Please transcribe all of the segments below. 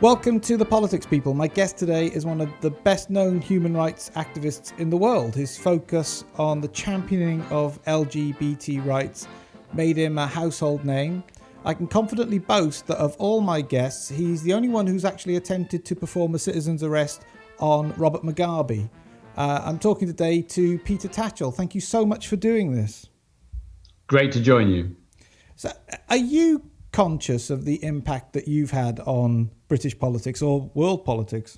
Welcome to The Politics People. My guest today is one of the best known human rights activists in the world. His focus on the championing of LGBT rights made him a household name. I can confidently boast that of all my guests, he's the only one who's actually attempted to perform a citizen's arrest on Robert Mugabe. I'm talking today to Peter Tatchell. Thank you so much for doing this. Great to join you. So, are you conscious of the impact that you've had on British politics or world politics?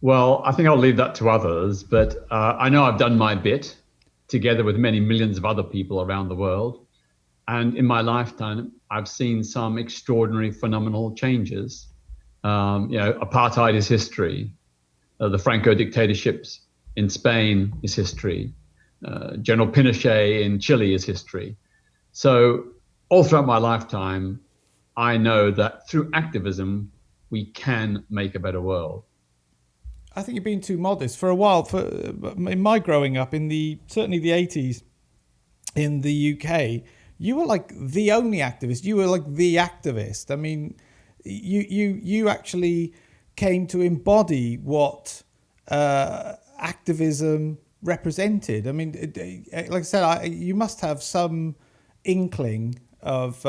Well, I think I'll leave that to others, but I know I've done my bit together with many millions of other people around the world. And in my lifetime, I've seen some extraordinary, phenomenal changes. Apartheid is history. The Franco dictatorships in Spain is history. General Pinochet in Chile is history. So all throughout my lifetime, I know that through activism, we can make a better world. I think you're being too modest. For a while, in my growing up, certainly the 80s in the UK, you were like the only activist. You were like the activist. I mean, you actually came to embody what activism represented. I mean, like I said, you must have some inkling of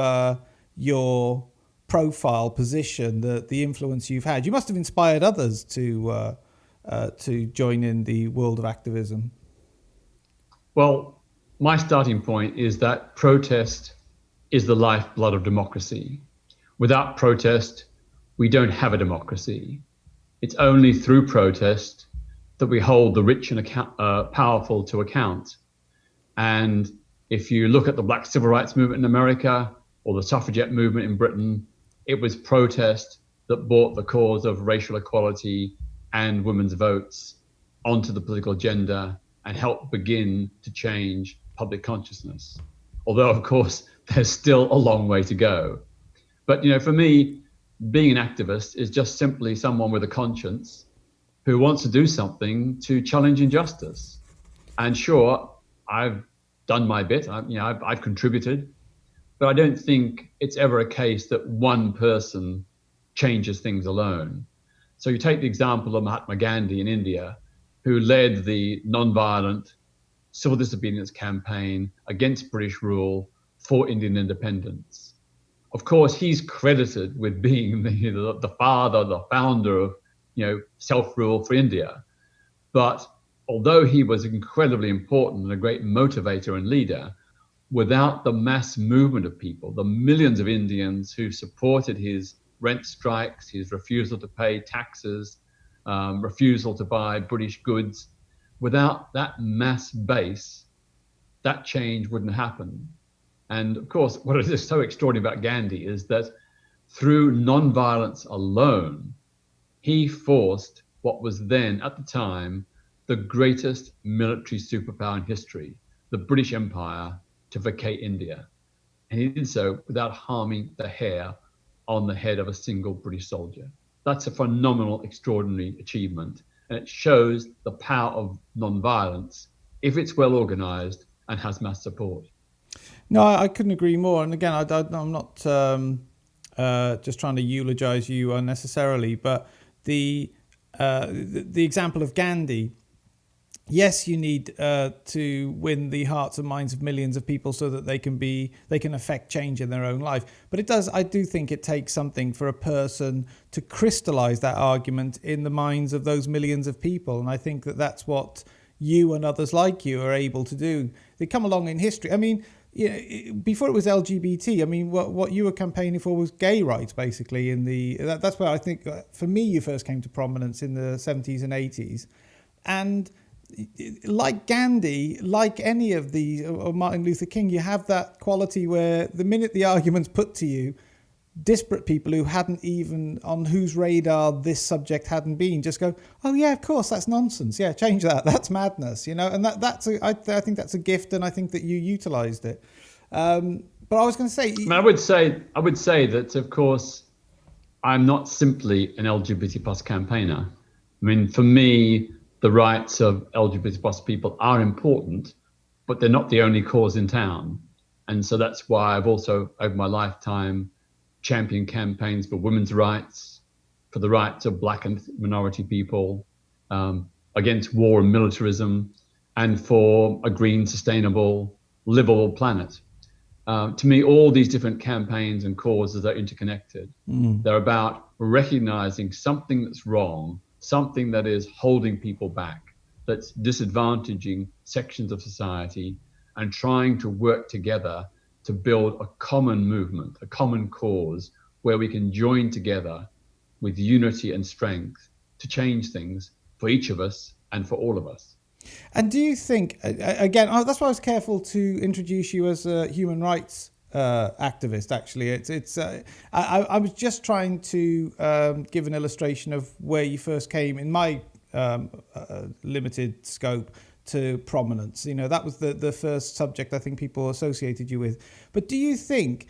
your profile, position, the influence you've had. You must have inspired others to join in the world of activism. Well, my starting point is that protest is the lifeblood of democracy. Without protest, we don't have a democracy. It's only through protest that we hold the rich and powerful to account. And if you look at the Black Civil Rights Movement in America or the suffragette movement in Britain, it was protest that brought the cause of racial equality and women's votes onto the political agenda and helped begin to change public consciousness. Although, of course, there's still a long way to go. But, for me, being an activist is just simply someone with a conscience who wants to do something to challenge injustice. And sure, I've done my bit. I've contributed, but I don't think it's ever a case that one person changes things alone. So you take the example of Mahatma Gandhi in India, who led the non-violent civil disobedience campaign against British rule for Indian independence. Of course, he's credited with being the father, the founder of self-rule for India. But although he was incredibly important and a great motivator and leader, without the mass movement of people, the millions of Indians who supported his rent strikes, his refusal to pay taxes, refusal to buy British goods, without that mass base, that change wouldn't happen. And of course, what is so extraordinary about Gandhi is that through non-violence alone, he forced what was then, at the time, the greatest military superpower in history, the British Empire, to vacate India. And he did so without harming the hair on the head of a single British soldier. That's a phenomenal, extraordinary achievement. And it shows the power of non-violence if it's well organized and has mass support. No, I couldn't agree more. And again, I'm not just trying to eulogize you unnecessarily, but the example of Gandhi, yes, you need to win the hearts and minds of millions of people so that they can affect change in their own life. But I do think it takes something for a person to crystallize that argument in the minds of those millions of people. And I think that that's what you and others like you are able to do. They come along in history. I mean, before it was LGBT, I mean, what you were campaigning for was gay rights, basically. That's where I think, for me, you first came to prominence in the 70s and 80s. And like Gandhi, like any of the, or Martin Luther King, you have that quality where the minute the argument's put to you, disparate people who hadn't even, on whose radar this subject hadn't been, just go, oh yeah, of course, that's nonsense. Yeah, change that. That's madness, and I think that's a gift, and I think that you utilized it. But I was going to say, I would say that, of course, I'm not simply an LGBT plus campaigner. I mean, for me, the rights of LGBT plus people are important, but they're not the only cause in town. And so that's why I've also, over my lifetime, championed campaigns for women's rights, for the rights of black and minority people, against war and militarism, and for a green, sustainable, livable planet. To me, all these different campaigns and causes are interconnected. They're about recognizing something that's wrong, something that is holding people back, that's disadvantaging sections of society, and trying to work together to build a common movement, a common cause, where we can join together with unity and strength to change things for each of us and for all of us. And do you think, again, that's why I was careful to introduce you as a human rights activist, actually. I was just trying to give an illustration of where you first came in my limited scope to prominence. That was the first subject I think people associated you with. But do you think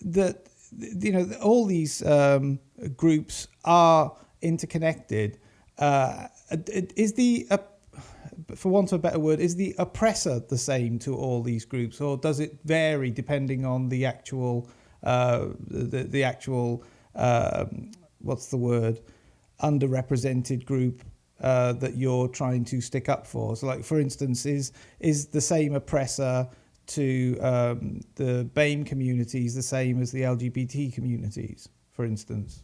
that, all these groups are interconnected? Is the for want of a better word, is the oppressor the same to all these groups, or does it vary depending on the actual, the actual, what's the word, underrepresented group that you're trying to stick up for? So, like, for instance, is the same oppressor to the BAME communities the same as the LGBT communities, for instance?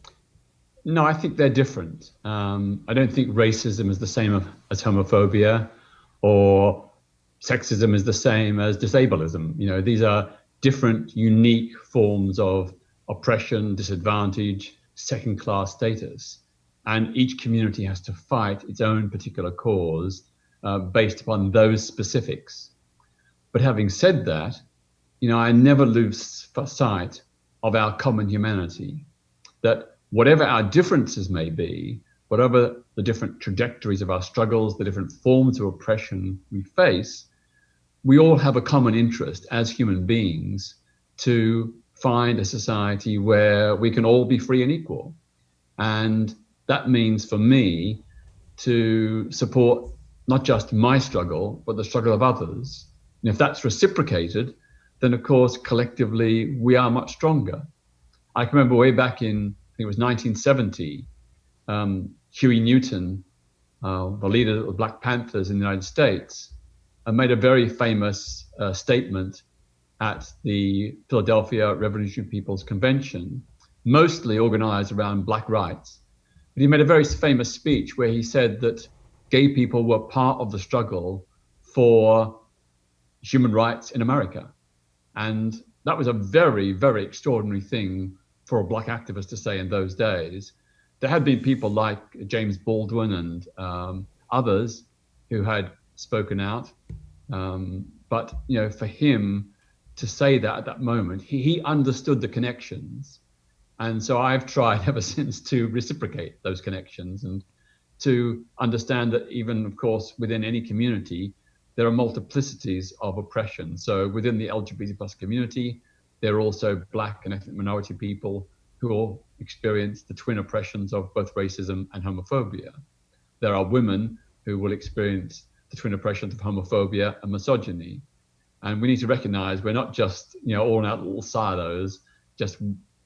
No, I think they're different. I don't think racism is the same as homophobia, or sexism is the same as disableism. These are different, unique forms of oppression, disadvantage, second-class status. And each community has to fight its own particular cause based upon those specifics. But having said that, I never lose sight of our common humanity, that whatever our differences may be, whatever the different trajectories of our struggles, the different forms of oppression we face, we all have a common interest as human beings to find a society where we can all be free and equal. And that means for me to support not just my struggle, but the struggle of others. And if that's reciprocated, then of course, collectively, we are much stronger. I can remember way back in, I think it was 1970, Huey Newton, the leader of the Black Panthers in the United States, made a very famous statement at the Philadelphia Revolutionary People's Convention, mostly organized around Black rights. But he made a very famous speech where he said that gay people were part of the struggle for human rights in America. And that was a very, very extraordinary thing for a Black activist to say in those days. There had been people like James Baldwin and others who had spoken out. But for him to say that at that moment, he understood the connections. And so I've tried ever since to reciprocate those connections and to understand that even, of course, within any community, there are multiplicities of oppression. So within the LGBT plus community, there are also Black and ethnic minority people who all experience the twin oppressions of both racism and homophobia. There are women who will experience the twin oppressions of homophobia and misogyny. And we need to recognize we're not just, all in our little silos, just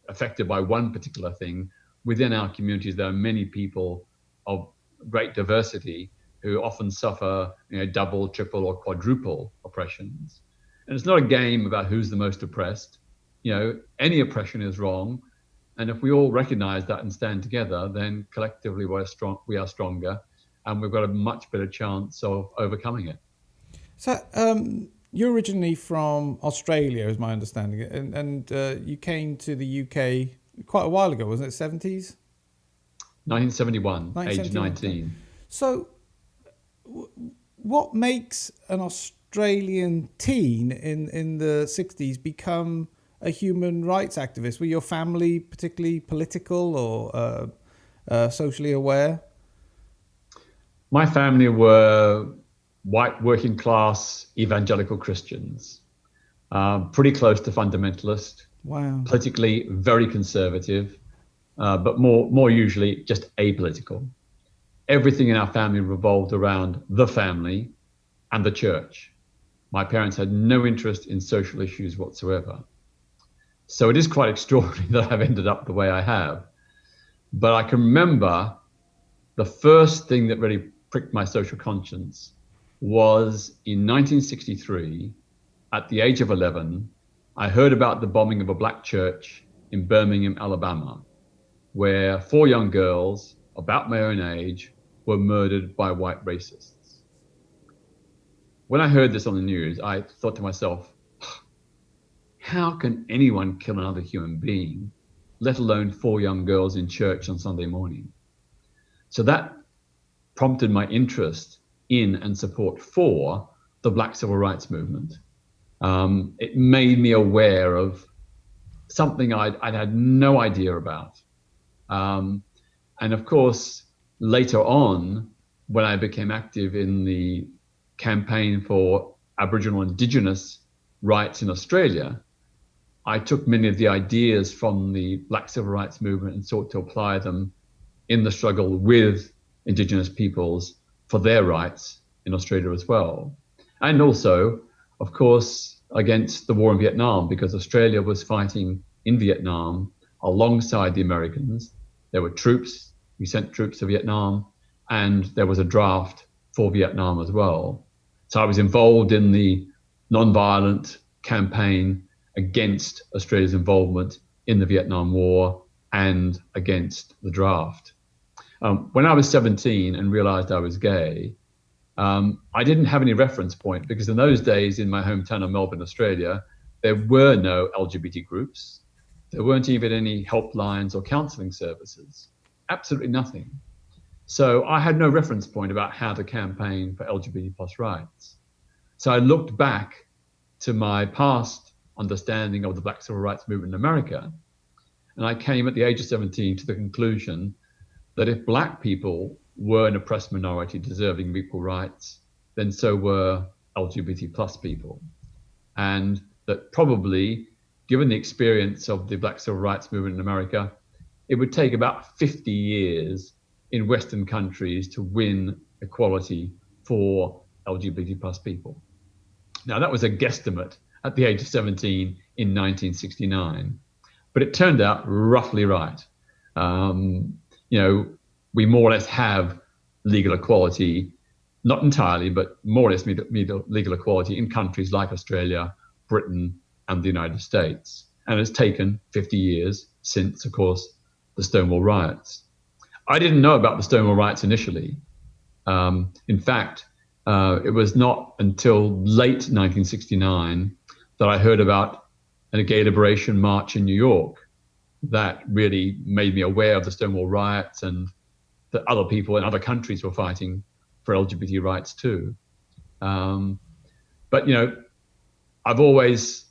affected by one particular thing. Within our communities, there are many people of great diversity who often suffer, double, triple, or quadruple oppressions. And it's not a game about who's the most oppressed. Any oppression is wrong. And if we all recognize that and stand together, then collectively we are stronger, and we've got a much better chance of overcoming it. So you're originally from Australia, is my understanding, and you came to the UK quite a while ago, wasn't it? 70s? 1971, age 19. So what makes an Australian teen in the 60s become a human rights activist? Were your family particularly political or socially aware? My family were white working class evangelical Christians, pretty close to fundamentalist. Wow. Politically very conservative, but more usually just apolitical. Everything in our family revolved around the family and the church. My parents had no interest in social issues whatsoever. So it is quite extraordinary that I've ended up the way I have. But I can remember the first thing that really pricked my social conscience was in 1963, at the age of 11, I heard about the bombing of a black church in Birmingham, Alabama, where 4 young girls about my own age were murdered by white racists. When I heard this on the news, I thought to myself, how can anyone kill another human being, let alone 4 young girls in church on Sunday morning? So that prompted my interest in and support for the Black Civil Rights Movement. It made me aware of something I'd had no idea about. And of course, later on, when I became active in the campaign for Aboriginal Indigenous rights in Australia, I took many of the ideas from the Black Civil Rights Movement and sought to apply them in the struggle with Indigenous peoples for their rights in Australia as well. And also, of course, against the war in Vietnam, because Australia was fighting in Vietnam alongside the Americans. There were troops, we sent troops to Vietnam, and there was a draft for Vietnam as well. So I was involved in the non-violent campaign against Australia's involvement in the Vietnam War and against the draft. When I was 17 and realized I was gay, I didn't have any reference point, because in those days in my hometown of Melbourne, Australia, there were no LGBT groups. There weren't even any helplines or counselling services, absolutely nothing. So I had no reference point about how to campaign for LGBT plus rights. So I looked back to my past understanding of the Black Civil Rights Movement in America, and I came at the age of 17 to the conclusion that if Black people were an oppressed minority deserving of equal rights, then so were LGBT plus people. And that probably, given the experience of the Black Civil Rights Movement in America, it would take about 50 years in Western countries to win equality for LGBT plus people. Now, that was a guesstimate at the age of 17 in 1969, but it turned out roughly right. We more or less have legal equality, not entirely, but more or less legal equality in countries like Australia, Britain, and the United States. And it's taken 50 years since, of course, the Stonewall riots. I didn't know about the Stonewall riots initially. In fact, it was not until late 1969 that I heard about a gay liberation march in New York that really made me aware of the Stonewall riots and that other people in other countries were fighting for LGBT rights too. But I've always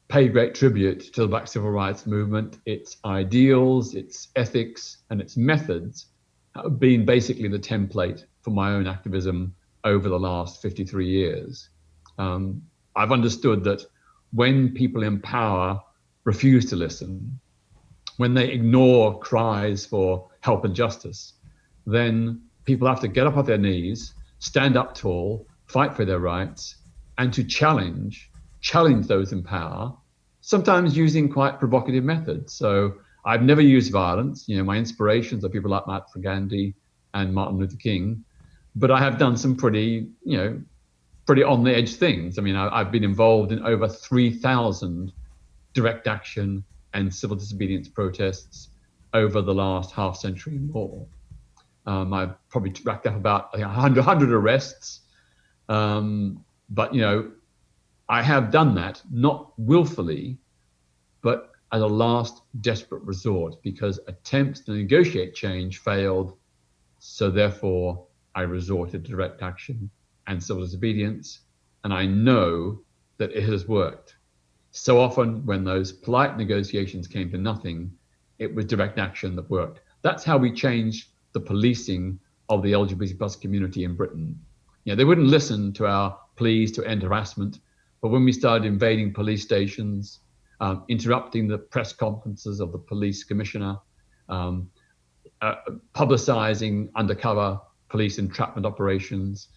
paid great tribute to the Black Civil Rights Movement. Its ideals, its ethics, and its methods have been basically the template for my own activism over the last 53 years. I've understood that when people in power refuse to listen, when they ignore cries for help and justice, then people have to get up off their knees, stand up tall, fight for their rights, and to challenge those in power, sometimes using quite provocative methods. So I've never used violence. My inspirations are people like Mahatma Gandhi and Martin Luther King, but I have done some pretty on the edge things. I mean, I've been involved in over 3,000 direct action and civil disobedience protests over the last half century and more. I've probably racked up about 100 arrests. But, I have done that, not willfully, but as a last desperate resort, because attempts to negotiate change failed. So therefore, I resorted to direct action and civil disobedience. And I know that it has worked. So often when those polite negotiations came to nothing, it was direct action that worked. That's how we changed the policing of the LGBT plus community in Britain. They wouldn't listen to our pleas to end harassment, but when we started invading police stations, interrupting the press conferences of the police commissioner, publicizing undercover police entrapment operations,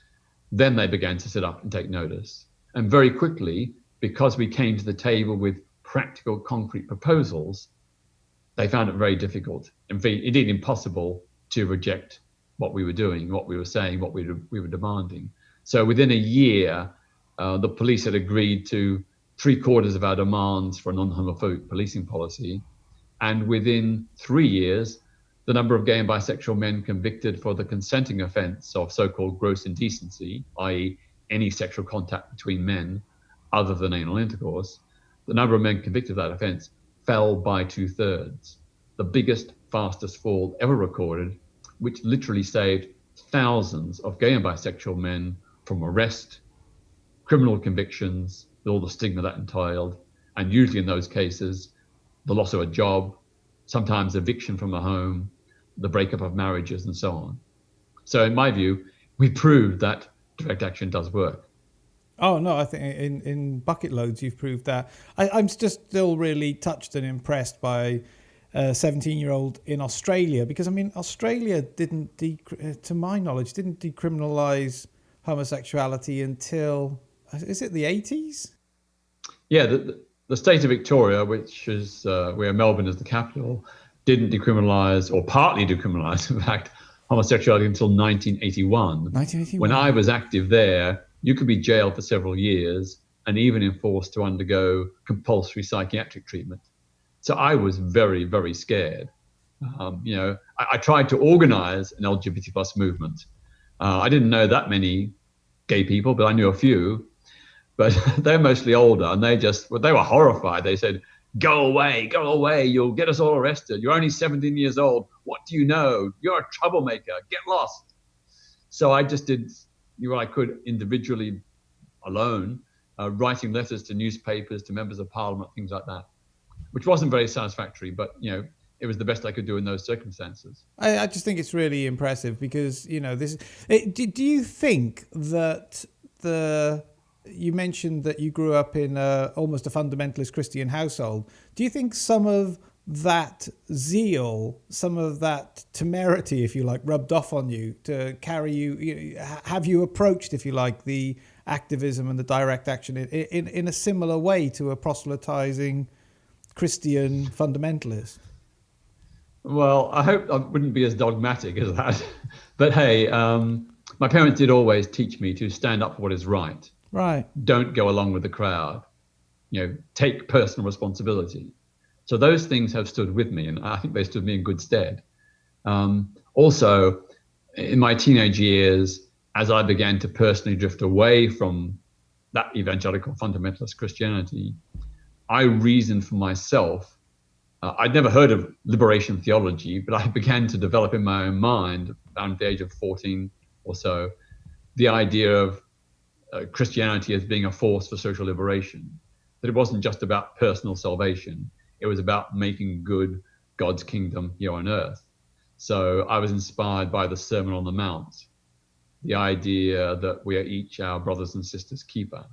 then they began to sit up and take notice. And very quickly, because we came to the table with practical, concrete proposals, they found it very difficult, indeed impossible, to reject what we were doing, what we were saying, what we were demanding. So within a year, the police had agreed to 3/4 of our demands for a non-homophobic policing policy. And within 3 years, the number of gay and bisexual men convicted for the consenting offence of so-called gross indecency, i.e. any sexual contact between men other than anal intercourse, the number of men convicted of that offence fell by 2/3. The biggest, fastest fall ever recorded, which literally saved thousands of gay and bisexual men from arrest, criminal convictions, with all the stigma that entailed, and usually in those cases, the loss of a job, sometimes eviction from a home, the breakup of marriages, and so on. So in my view, we proved that direct action does work. Oh, no, I think in bucket loads you've proved that. I'm just still really touched and impressed by a 17-year-old in Australia, because, I mean, Australia didn't, to my knowledge, didn't decriminalize homosexuality until, is it the 80s? Yeah, the state of Victoria, which is where Melbourne is the capital, didn't decriminalise, or partly decriminalise, in fact, homosexuality until 1981. 1981. When I was active there, you could be jailed for several years and even enforced to undergo compulsory psychiatric treatment. So I was very, very scared. I tried to organise an LGBT plus movement. I didn't know that many gay people, but I knew a few. But they're mostly older, and they were horrified. They said, go away, you'll get us all arrested. You're only 17 years old. What do you know? You're a troublemaker. Get lost. So I just did what I could individually, alone, writing letters to newspapers, to members of parliament, things like that, which wasn't very satisfactory, but, it was the best I could do in those circumstances. I just think it's really impressive because, do you think that you mentioned that you grew up in almost a fundamentalist Christian household. Do you think some of that zeal, some of that temerity, if you like, rubbed off on you to carry you, have you approached, if you like, the activism and the direct action in a similar way to a proselytizing Christian fundamentalist? Well, I hope I wouldn't be as dogmatic as that. But hey, my parents did always teach me to stand up for what is right. Right. Don't go along with the crowd. Take personal responsibility. So those things have stood with me, and I think they stood me in good stead. Also, in my teenage years, as I began to personally drift away from that evangelical fundamentalist Christianity, I reasoned for myself. I'd never heard of liberation theology, but I began to develop in my own mind, around the age of 14 or so, the idea of Christianity as being a force for social liberation, that it wasn't just about personal salvation, it was about making good God's kingdom here on earth. So I was inspired by the Sermon on the Mount, the idea that we are each our brothers and sisters' keeper,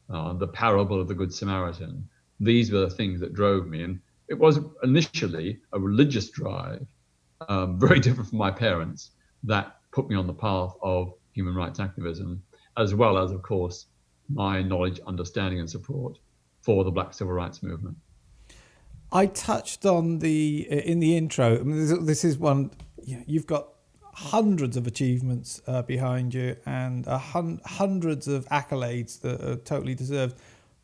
the parable of the Good Samaritan. These were the things that drove me. And it was initially a religious drive, very different from my parents, that put me on the path of human rights activism, as well as, of course, my knowledge, understanding, and support for the Black Civil Rights Movement. I touched on in the intro. I mean, this is one. You've got hundreds of achievements behind you and hundreds of accolades that are totally deserved.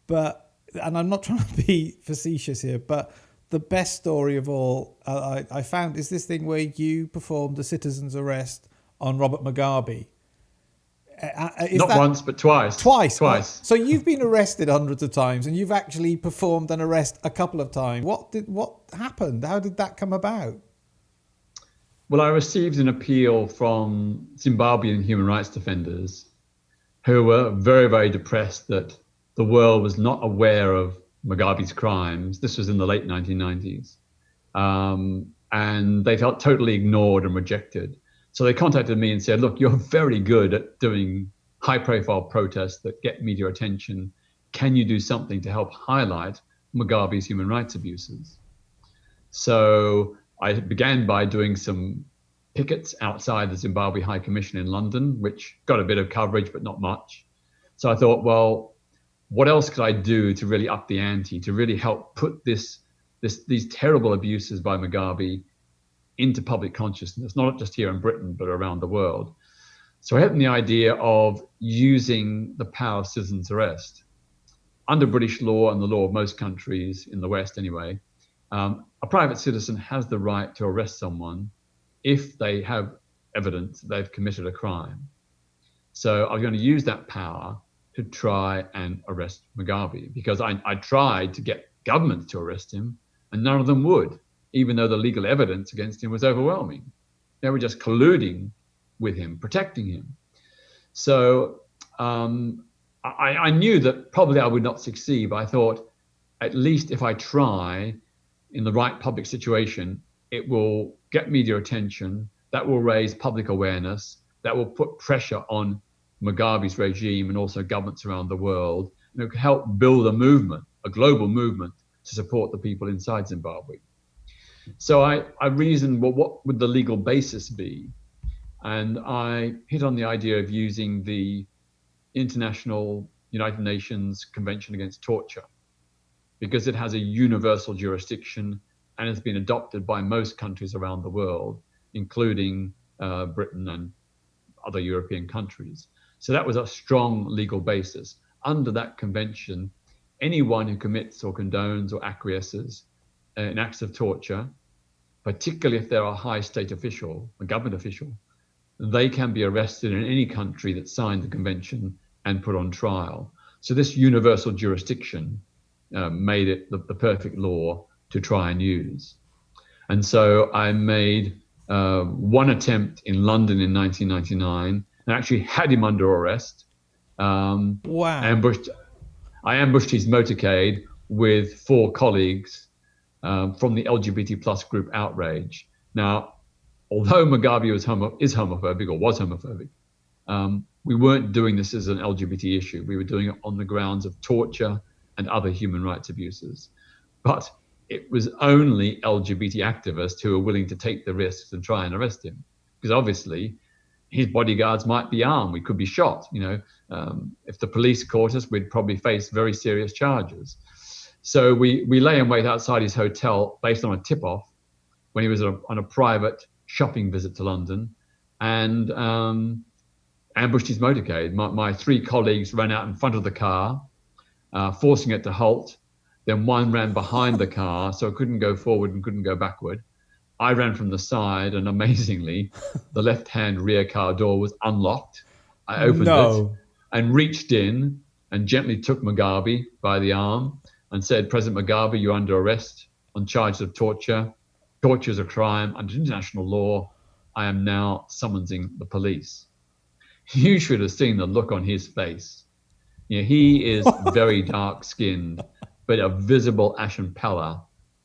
And I'm not trying to be facetious here, but the best story of all I found is this thing where you performed a citizen's arrest on Robert Mugabe. Not once, but twice. Twice. So you've been arrested hundreds of times, and you've actually performed an arrest a couple of times. What happened? How did that come about? Well, I received an appeal from Zimbabwean human rights defenders who were very, very depressed that the world was not aware of Mugabe's crimes. This was in the late 1990s. And they felt totally ignored and rejected. So they contacted me and said, look, you're very good at doing high-profile protests that get media attention. Can you do something to help highlight Mugabe's human rights abuses? So I began by doing some pickets outside the Zimbabwe High Commission in London, which got a bit of coverage, but not much. So I thought, well, what else could I do to really up the ante, to really help put these terrible abuses by Mugabe into public consciousness, not just here in Britain, but around the world. So I had the idea of using the power of citizen's arrest. Under British law and the law of most countries in the West anyway, a private citizen has the right to arrest someone if they have evidence that they've committed a crime. So I'm going to use that power to try and arrest Mugabe, because I tried to get governments to arrest him and none of them would, even though the legal evidence against him was overwhelming. They were just colluding with him, protecting him. So I knew that probably I would not succeed, but I thought, at least if I try in the right public situation, it will get media attention, that will raise public awareness, that will put pressure on Mugabe's regime and also governments around the world, and it could help build a movement, a global movement, to support the people inside Zimbabwe. So I reasoned, well, what would the legal basis be? And I hit on the idea of using the International United Nations Convention Against Torture, because it has a universal jurisdiction and has been adopted by most countries around the world, including Britain and other European countries. So that was a strong legal basis. Under that convention, anyone who commits or condones or acquiesces in acts of torture, particularly if they're a high state official, a government official, they can be arrested in any country that signed the convention and put on trial. So this universal jurisdiction made it the perfect law to try and use. And so I made one attempt in London in 1999 and actually had him under arrest. Wow. I ambushed his motorcade with 4 colleagues from the LGBT plus group Outrage. Now, although Mugabe is homophobic or was homophobic, we weren't doing this as an LGBT issue. We were doing it on the grounds of torture and other human rights abuses. But it was only LGBT activists who were willing to take the risks and try and arrest him, because obviously his bodyguards might be armed. We could be shot. If the police caught us, we'd probably face very serious charges. So we lay in wait outside his hotel based on a tip-off when he was on a private shopping visit to London, and ambushed his motorcade. My 3 colleagues ran out in front of the car, forcing it to halt. Then one ran behind the car, so it couldn't go forward and couldn't go backward. I ran from the side, and amazingly, the left-hand rear car door was unlocked. I opened it and reached in and gently took Mugabe by the arm and said, "President Mugabe, you're under arrest on charges of torture. Torture is a crime under international law. I am now summoning the police." You should have seen the look on his face. He is very dark-skinned, but a visible ashen pallor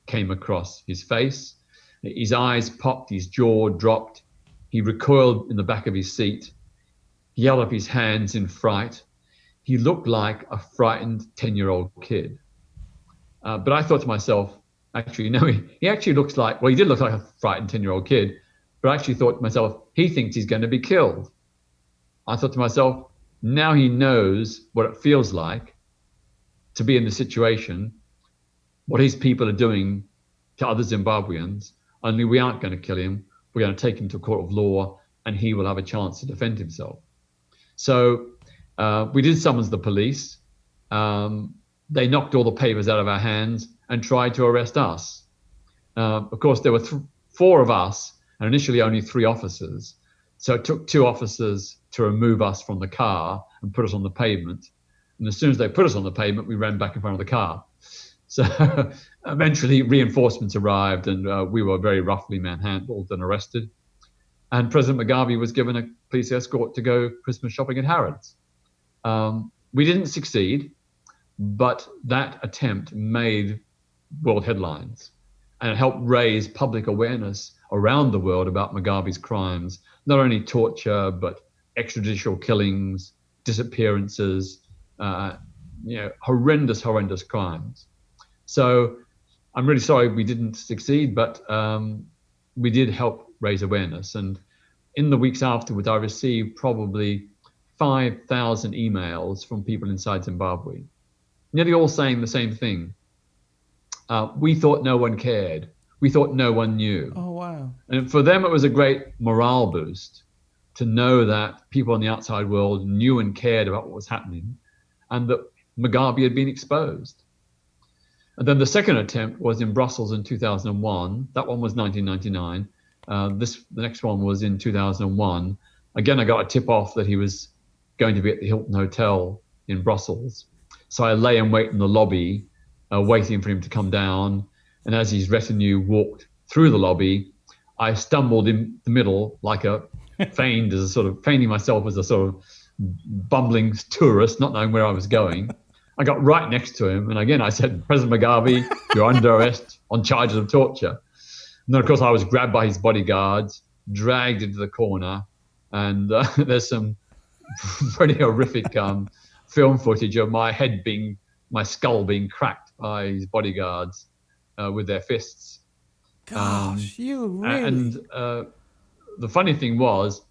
came across his face. His eyes popped, his jaw dropped. He recoiled in the back of his seat. He held up his hands in fright. He looked like a frightened 10-year-old kid. But I thought to myself, actually, no, he actually looks like, well, he did look like a frightened 10-year-old kid, but I actually thought to myself, he thinks he's going to be killed. I thought to myself, now he knows what it feels like to be in the situation, what his people are doing to other Zimbabweans, only we aren't going to kill him. We're going to take him to a court of law and he will have a chance to defend himself. So we did summons the police. They knocked all the papers out of our hands and tried to arrest us. Of course, there were 4 of us and initially only 3 officers. So it took 2 officers to remove us from the car and put us on the pavement. And as soon as they put us on the pavement, we ran back in front of the car. So eventually reinforcements arrived and we were very roughly manhandled and arrested. And President Mugabe was given a police escort to go Christmas shopping at Harrods. We didn't succeed, but that attempt made world headlines and it helped raise public awareness around the world about Mugabe's crimes, not only torture, but extrajudicial killings, disappearances, horrendous crimes. So I'm really sorry we didn't succeed, but we did help raise awareness. And in the weeks afterwards, I received probably 5,000 emails from people inside Zimbabwe nearly all saying the same thing. We thought no one cared. We thought no one knew. Oh, wow. And for them, it was a great morale boost to know that people in the outside world knew and cared about what was happening, and that Mugabe had been exposed. And then the second attempt was in Brussels in 2001. That one was 1999. The next one was in 2001. Again, I got a tip off that he was going to be at the Hilton Hotel in Brussels. So I lay in wait in the lobby, waiting for him to come down. And as his retinue walked through the lobby, I stumbled in the middle, like feigning myself as a sort of bumbling tourist, not knowing where I was going. I got right next to him, and again I said, "President Mugabe, you're under arrest on charges of torture." And then, of course, I was grabbed by his bodyguards, dragged into the corner, and there's some pretty horrific film footage of my skull being cracked by his bodyguards with their fists. Gosh, you really... And the funny thing was,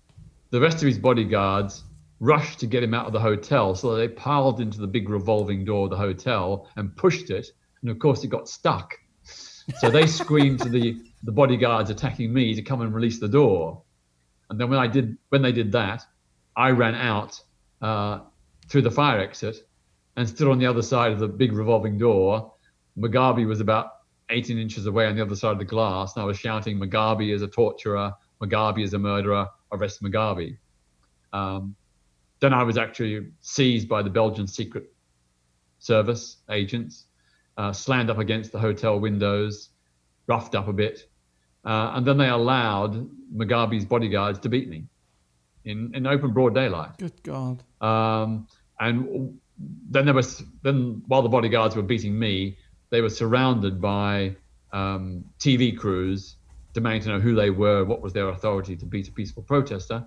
the rest of his bodyguards rushed to get him out of the hotel, so they piled into the big revolving door of the hotel and pushed it, and of course it got stuck. So they screamed to the bodyguards attacking me to come and release the door. And then when they did that, I ran out through the fire exit and stood on the other side of the big revolving door. Mugabe was about 18 inches away on the other side of the glass, and I was shouting, "Mugabe is a torturer, Mugabe is a murderer, arrest Mugabe." Then I was actually seized by the Belgian Secret Service agents, slammed up against the hotel windows, roughed up a bit, and then they allowed Mugabe's bodyguards to beat me in open broad daylight. Good God. And then while the bodyguards were beating me, they were surrounded by TV crews demanding to know who they were, what was their authority to beat a peaceful protester.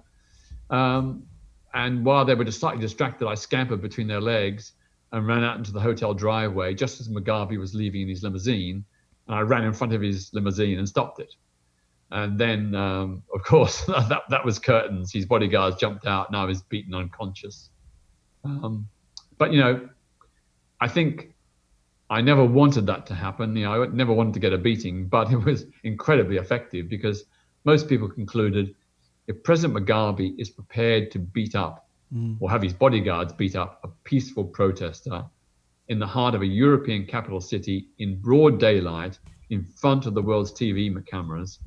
And while they were slightly distracted, I scampered between their legs and ran out into the hotel driveway just as Mugabe was leaving in his limousine. And I ran in front of his limousine and stopped it. And then, of course, that was curtains. His bodyguards jumped out and I was beaten unconscious. But, I think I never wanted that to happen. I never wanted to get a beating, but it was incredibly effective because most people concluded if President Mugabe is prepared to beat up or have his bodyguards beat up a peaceful protester in the heart of a European capital city in broad daylight in front of the world's TV cameras,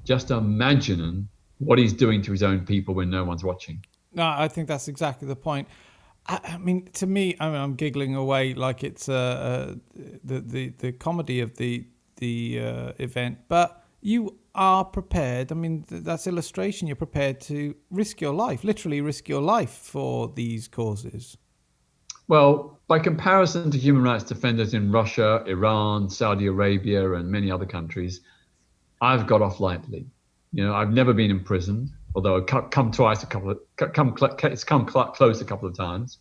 just imagine what he's doing to his own people when no one's watching. No, I think that's exactly the point. I mean, to me, I'm giggling away like it's the comedy of the event, but you are prepared. I mean, that's illustration. You're prepared to risk your life, literally risk your life for these causes. Well, by comparison to human rights defenders in Russia, Iran, Saudi Arabia, and many other countries, I've got off lightly. I've never been imprisoned, although I've come close a couple of times.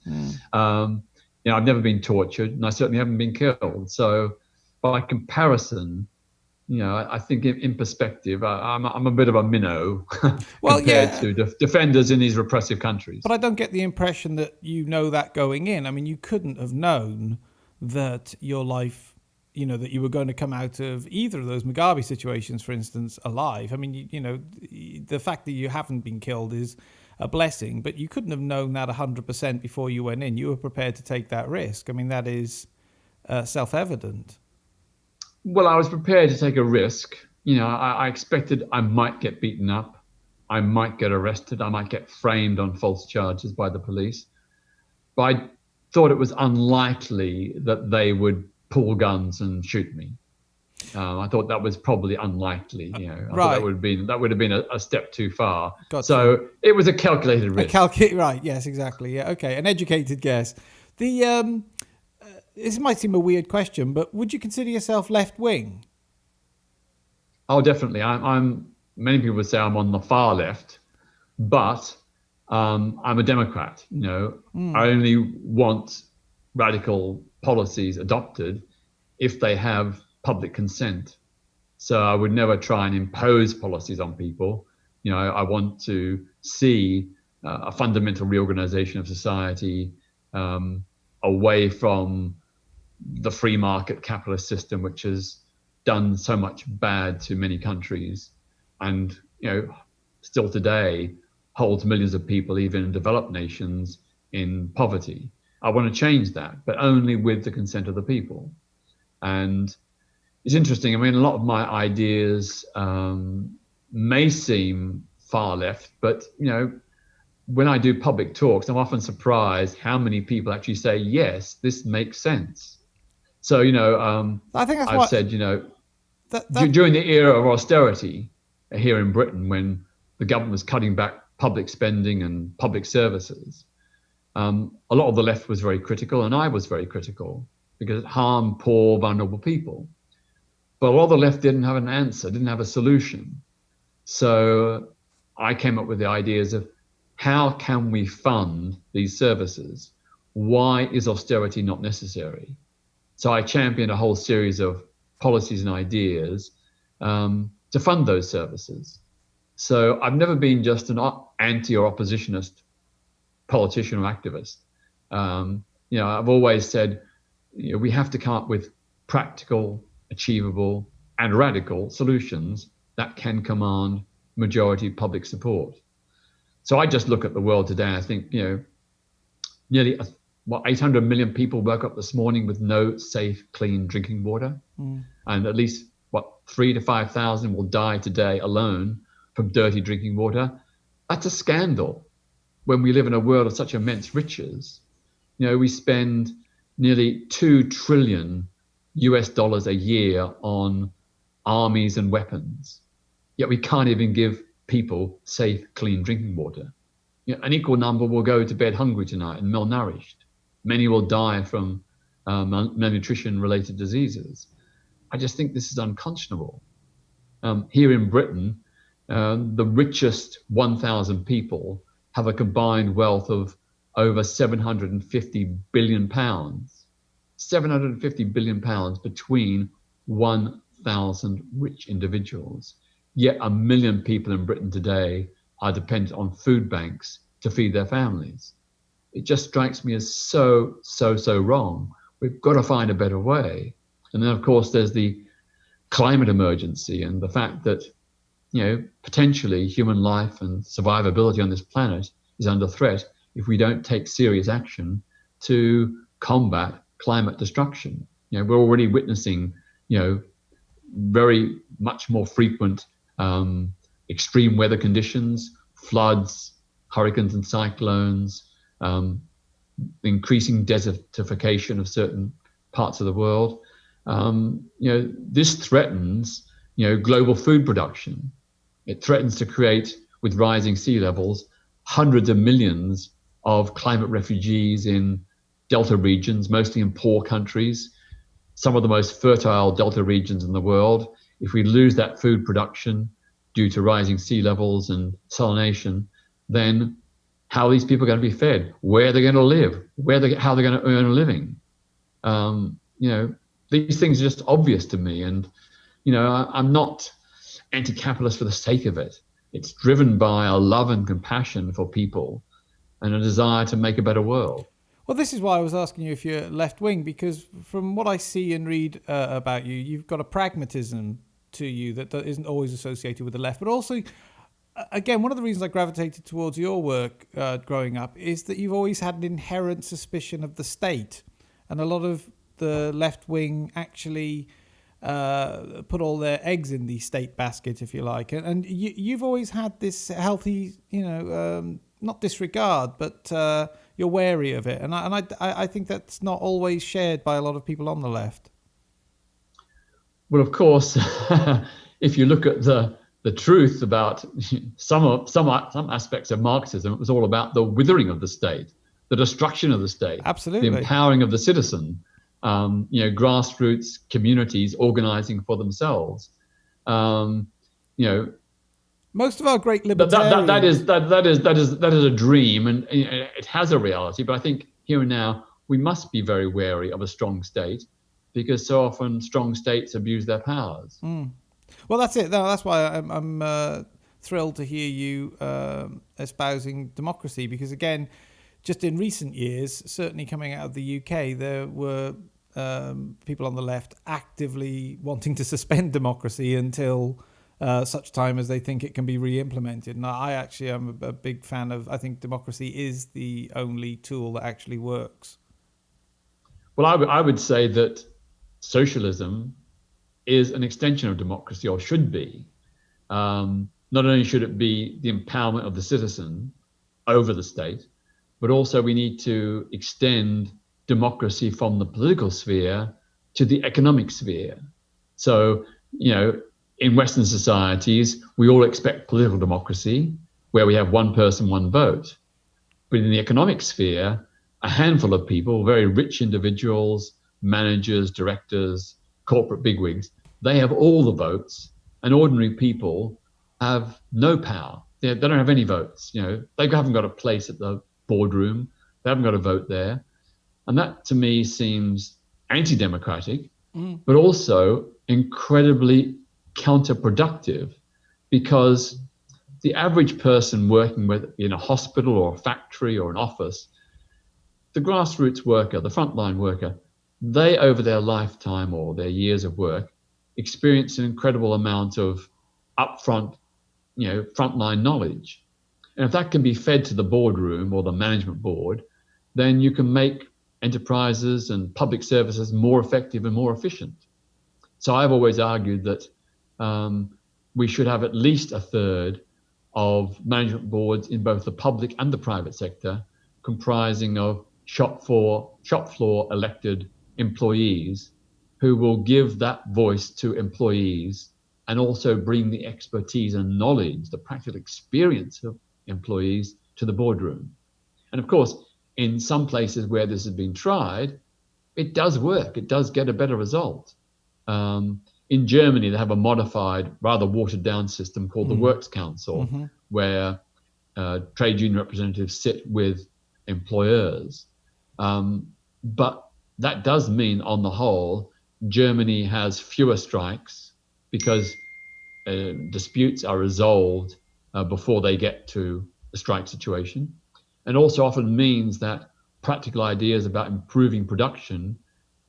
I've never been tortured, and I certainly haven't been killed. So, by comparison, I think in perspective, I'm a bit of a minnow compared to defenders in these repressive countries. But I don't get the impression that that going in. I mean, you couldn't have known that your life, that you were going to come out of either of those Mugabe situations, for instance, alive. I mean, the fact that you haven't been killed is a blessing, but you couldn't have known that 100% before you went in. You were prepared to take that risk. I mean, that is self-evident. Well, I was prepared to take a risk. I expected I might get beaten up. I might get arrested. I might get framed on false charges by the police. But I thought it was unlikely that they would pull guns and shoot me. I thought that was probably unlikely. I thought that would have been a step too far. Gotcha. So it was a calculated risk. Right. Yes, exactly. Yeah. Okay. An educated guess. This might seem a weird question, but would you consider yourself left-wing? Oh, definitely. Many people would say I'm on the far left, but I'm a Democrat. I only want radical policies adopted if they have public consent. So I would never try and impose policies on people. I want to see a fundamental reorganization of society away from the free market capitalist system, which has done so much bad to many countries, and still today holds millions of people, even in developed nations, in poverty. I want to change that, but only with the consent of the people. And it's interesting. I mean, a lot of my ideas may seem far left, but when I do public talks, I'm often surprised how many people actually say, "Yes, this makes sense." So I think that's I've what, said, during the era of austerity here in Britain, when the government was cutting back public spending and public services, a lot of the left was very critical, and I was very critical because it harmed poor, vulnerable people. But a lot of the left didn't have an answer, didn't have a solution. So I came up with the ideas of how can we fund these services? Why is austerity not necessary? So I championed a whole series of policies and ideas to fund those services. So I've never been just an anti or oppositionist politician or activist. I've always said we have to come up with practical, achievable, and radical solutions that can command majority public support. So I just look at the world today. I think nearly 800 million people woke up this morning with no safe, clean drinking water, and at least 3,000 to 5,000 will die today alone from dirty drinking water. That's a scandal. When we live in a world of such immense riches, we spend nearly $2 trillion a year on armies and weapons, yet we can't even give people safe, clean drinking water. An equal number will go to bed hungry tonight and malnourished. Many will die from malnutrition-related diseases. I just think this is unconscionable. Here in Britain, the richest 1,000 people have a combined wealth of over 750 billion pounds. 750 billion pounds between 1,000 rich individuals. Yet 1 million people in Britain today are dependent on food banks to feed their families. It just strikes me as so wrong. We've got to find a better way. And then, of course, there's the climate emergency and the fact that, potentially human life and survivability on this planet is under threat if we don't take serious action to combat climate destruction. We're already witnessing, very much more frequent extreme weather conditions, floods, hurricanes and cyclones, increasing desertification of certain parts of the world. This threatens, global food production. It threatens to create, with rising sea levels, hundreds of millions of climate refugees in delta regions, mostly in poor countries, some of the most fertile delta regions in the world. If we lose that food production due to rising sea levels and salination, then how are these people going to be fed? Where are they going to live? How are they going to earn a living? These things are just obvious to me. And, I'm not anti-capitalist for the sake of it. It's driven by a love and compassion for people and a desire to make a better world. Well, this is why I was asking you if you're left-wing, because from what I see and read about you, you've got a pragmatism to you that isn't always associated with the left. But also, again, one of the reasons I gravitated towards your work growing up is that you've always had an inherent suspicion of the state. And a lot of the left-wing actually put all their eggs in the state basket, if you like. And you've always had this healthy, not disregard, but you're wary of it. And I think that's not always shared by a lot of people on the left. Well, of course, if you look at the truth about some aspects of Marxism, it was all about the withering of the state, the destruction of the state, absolutely, the empowering of the citizen, grassroots communities organizing for themselves. Most of our great libertarians. That is a dream, and it has a reality. But I think here and now we must be very wary of a strong state, because so often strong states abuse their powers. Well, that's it. No, that's why I'm thrilled to hear you espousing democracy, because again, just in recent years, certainly coming out of the UK, there were people on the left actively wanting to suspend democracy until such time as they think it can be re-implemented. And I actually am a big fan of, I think democracy is the only tool that actually works. Well, I would say that socialism is an extension of democracy, or should be. Not only should it be the empowerment of the citizen over the state, but also we need to extend democracy from the political sphere to the economic sphere. So, in Western societies, we all expect political democracy, where we have one person, one vote. But in the economic sphere, a handful of people, very rich individuals, managers, directors, corporate bigwigs, they have all the votes, and ordinary people have no power. They don't have any votes. They haven't got a place at the boardroom. They haven't got a vote there. And that, to me, seems anti-democratic, but also incredibly counterproductive, because the average person working in a hospital or a factory or an office, the grassroots worker, the frontline worker, they, over their lifetime or their years of work, experience an incredible amount of upfront, frontline knowledge. And if that can be fed to the boardroom or the management board, then you can make enterprises and public services more effective and more efficient. So I've always argued that we should have at least a third of management boards in both the public and the private sector comprising of shop floor elected employees who will give that voice to employees and also bring the expertise and knowledge, the practical experience of employees to the boardroom. And of course, in some places where this has been tried, it does work. It does get a better result. In Germany, they have a modified, rather watered down system called the Works Council, where trade union representatives sit with employers. But that does mean, on the whole, Germany has fewer strikes because disputes are resolved before they get to a strike situation, and also often means that practical ideas about improving production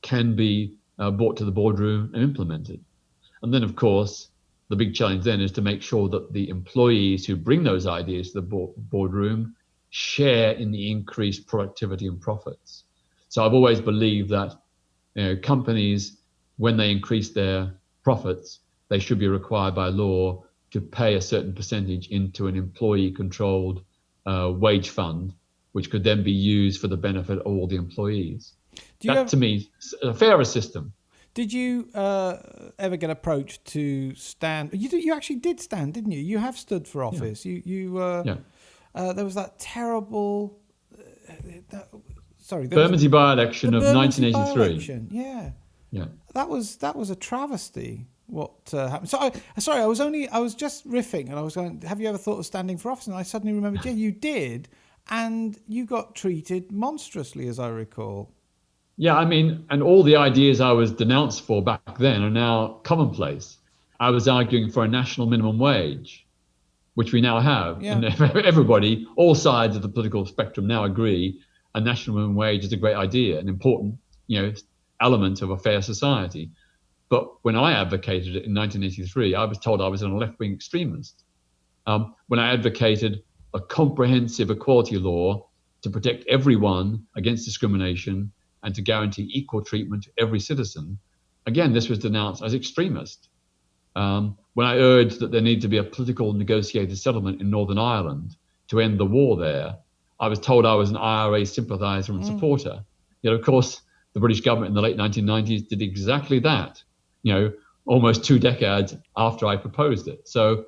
can be brought to the boardroom and implemented. And then, of course, the big challenge then is to make sure that the employees who bring those ideas to the boardroom share in the increased productivity and profits. So I've always believed that companies, when they increase their profits, they should be required by law to pay a certain percentage into an employee-controlled wage fund, which could then be used for the benefit of all the employees. To me, is a fairer system. Did you ever get approached to stand? You actually did stand, didn't you? You have stood for office. Yeah. There was that terrible. Bermondsey by-election of 1983. By-election, yeah. That was a travesty. What happened? So I was just riffing, and I was going, have you ever thought of standing for office? And I suddenly remembered, yeah, you did, and you got treated monstrously, as I recall. Yeah, and all the ideas I was denounced for back then are now commonplace. I was arguing for a national minimum wage, which we now have. Yeah. And everybody, all sides of the political spectrum now agree a national minimum wage is a great idea, an important, element of a fair society. But when I advocated it in 1983, I was told I was a left-wing extremist. When I advocated a comprehensive equality law to protect everyone against discrimination and to guarantee equal treatment to every citizen, again, this was denounced as extremist. When I urged that there needed to be a political negotiated settlement in Northern Ireland to end the war there, I was told I was an IRA sympathiser and supporter. Yet, of course, the British government in the late 1990s did exactly that, almost 2 decades after I proposed it. So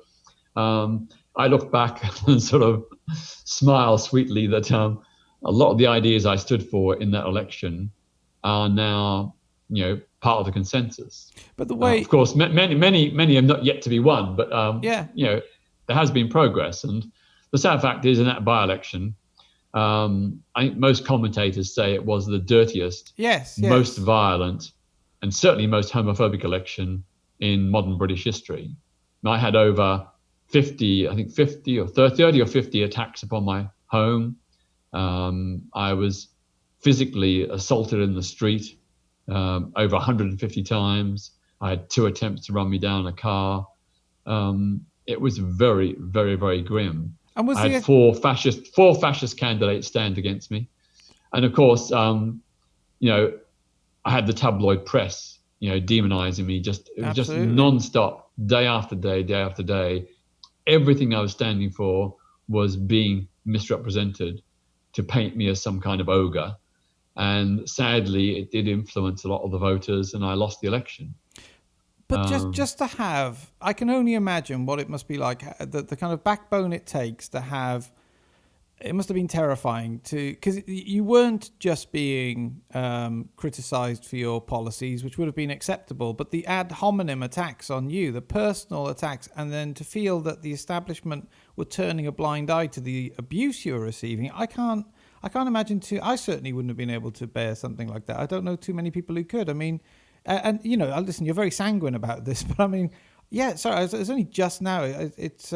I look back and sort of smile sweetly that a lot of the ideas I stood for in that election are now, part of the consensus. But the way, of course, many have not yet to be won. But there has been progress. And the sad fact is, in that by-election, I think most commentators say it was the dirtiest, most violent, and certainly most homophobic election in modern British history. I had over 50 or 30 or 50 attacks upon my home. I was physically assaulted in the street. over 150 times. I had 2 attempts to run me down in a car. It was very, very, very grim. And was I had four fascist candidates stand against me. And of course, I had the tabloid press, demonizing me. It was just non-stop, day after day, day after day. Everything I was standing for was being misrepresented to paint me as some kind of ogre. And sadly, it did influence a lot of the voters, and I lost the election. But just to have, I can only imagine what it must be like, the kind of backbone it takes to have. It must have been terrifying because you weren't just being criticised for your policies, which would have been acceptable, but the ad hominem attacks on you, the personal attacks, and then to feel that the establishment were turning a blind eye to the abuse you were receiving. I can't imagine I certainly wouldn't have been able to bear something like that. I don't know too many people who could. I mean, and listen, you're very sanguine about this, but I mean, yeah, sorry, it's only just now. It's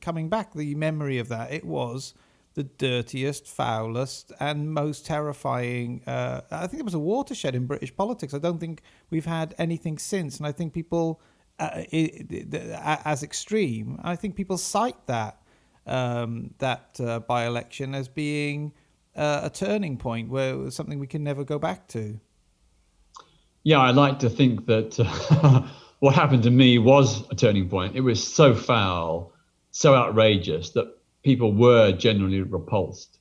coming back, the memory of that. It was the dirtiest, foulest, and most terrifying. I think it was a watershed in British politics. I don't think we've had anything since, and I think people, as extreme, I think people cite that by-election as being a turning point where it was something we can never go back to. Yeah, I like to think that what happened to me was a turning point. It was so foul, so outrageous that people were genuinely repulsed.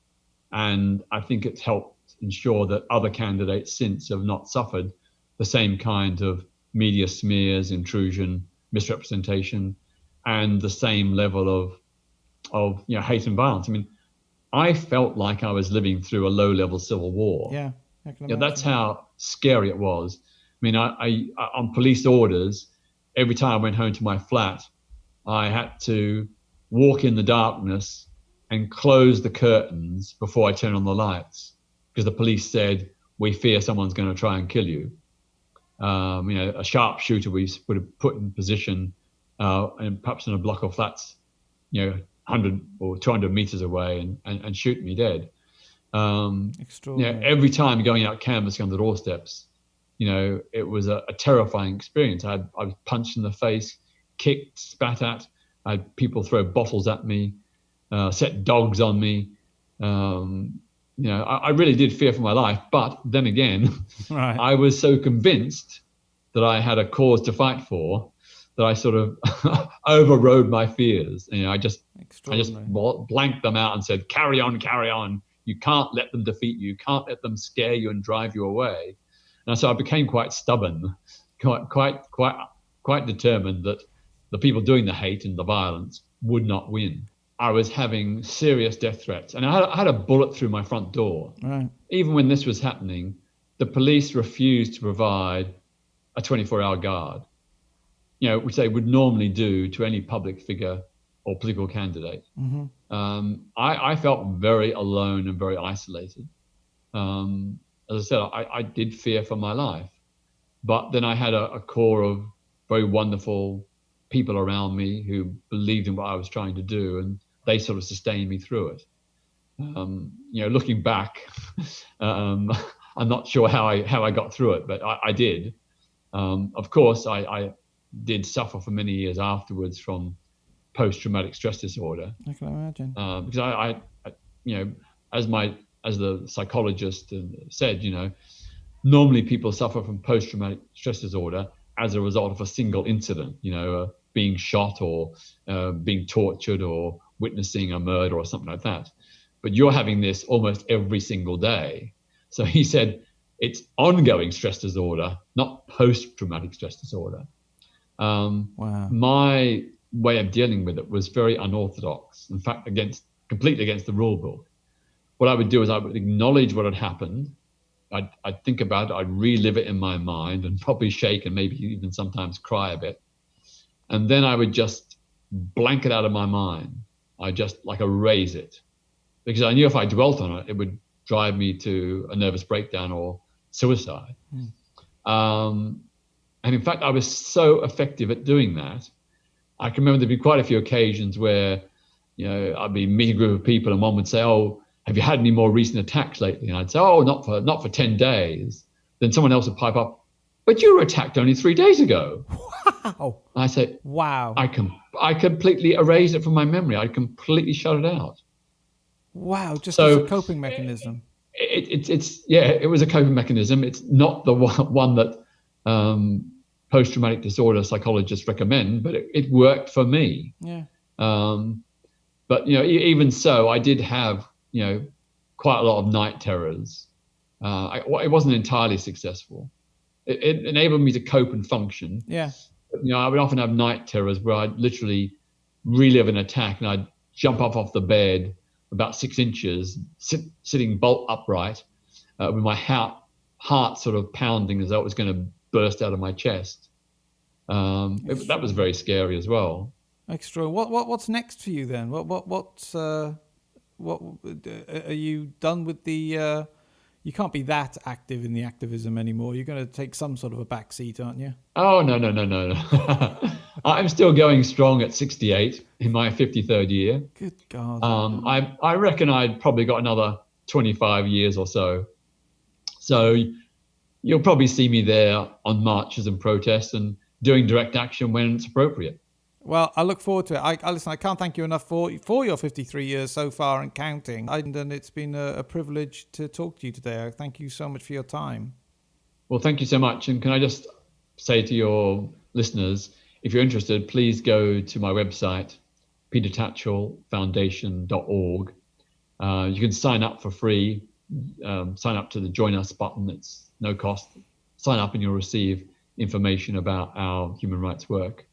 And I think it's helped ensure that other candidates since have not suffered the same kind of media smears, intrusion, misrepresentation, and the same level of hate and violence. I mean, I felt like I was living through a low-level civil war. Yeah, I can imagine. That's how scary it was. I mean, I on police orders, every time I went home to my flat, I had to walk in the darkness and close the curtains before I turn on the lights, because the police said, we fear someone's going to try and kill you. A sharpshooter we would have put in position, and perhaps in a block of flats, 100 or 200 meters away and shoot me dead. Extraordinary. Every time going out canvassing on the doorsteps, it was a terrifying experience. I was punched in the face, kicked, spat at. I had people throw bottles at me, set dogs on me. I really did fear for my life. But then again, right. I was so convinced that I had a cause to fight for that I sort of overrode my fears. I just blanked them out and said, carry on, carry on. You can't let them defeat you. You can't let them scare you and drive you away. And so I became quite stubborn, quite determined that the people doing the hate and the violence would not win. I was having serious death threats, and I had a bullet through my front door. Right. Even when this was happening, the police refused to provide a 24-hour guard, which they would normally do to any public figure or political candidate. Mm-hmm. I felt very alone and very isolated. As I said, I did fear for my life, but then I had a core of very wonderful people around me who believed in what I was trying to do, and they sort of sustained me through it. Looking back, I'm not sure how I got through it, but I did. Of course, I did suffer for many years afterwards from post-traumatic stress disorder. I can imagine. Because as the psychologist said, normally people suffer from post-traumatic stress disorder as a result of a single incident, being shot or being tortured or witnessing a murder or something like that. But you're having this almost every single day. So he said it's ongoing stress disorder, not post-traumatic stress disorder. Wow. My way of dealing with it was very unorthodox. In fact, completely against the rule book. What I would do is I would acknowledge what had happened. I'd think about it. I'd relive it in my mind and probably shake and maybe even sometimes cry a bit. And then I would just blank it out of my mind. I just erase it, because I knew if I dwelt on it, it would drive me to a nervous breakdown or suicide. And in fact, I was so effective at doing that. I can remember there'd be quite a few occasions where, I'd be meeting a group of people and one would say, "Oh, have you had any more recent attacks lately?" And I'd say, "Oh, not for 10 days. then someone else would pipe up, but you were attacked only 3 days ago. Wow. I say, wow. I completely erased it from my memory. I completely shut it out. Wow, just So, as a coping mechanism. It was a coping mechanism. It's not the one that post-traumatic disorder psychologists recommend, but it worked for me. Yeah. But even so, I did have quite a lot of night terrors. It wasn't entirely successful. It enabled me to cope and function. Yeah. But, I would often have night terrors where I'd literally relive an attack and I'd jump off the bed about 6 inches, sitting bolt upright, with my heart sort of pounding as though it was going to burst out of my chest. That was very scary as well. Extra. What's next for you then? What are you done with the? You can't be that active in the activism anymore. You're going to take some sort of a back seat, aren't you? Oh, no. I'm still going strong at 68 in my 53rd year. Good God. I reckon I'd probably got another 25 years or so. So you'll probably see me there on marches and protests and doing direct action when it's appropriate. Well, I look forward to it. I can't thank you enough for your 53 years so far and counting. And it's been a privilege to talk to you today. I thank you so much for your time. Well, thank you so much. And can I just say to your listeners, if you're interested, please go to my website, petertatchellfoundation.org. You can sign up for free. Sign up to the Join Us button. It's no cost. Sign up and you'll receive information about our human rights work.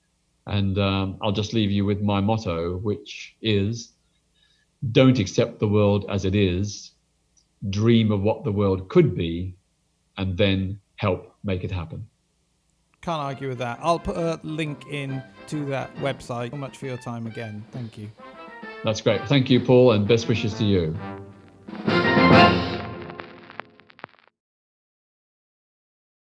And I'll just leave you with my motto, which is, don't accept the world as it is, dream of what the world could be, and then help make it happen. Can't argue with that. I'll put a link in to that website. So much for your time again. Thank you. That's great. Thank you, Paul, and best wishes to you.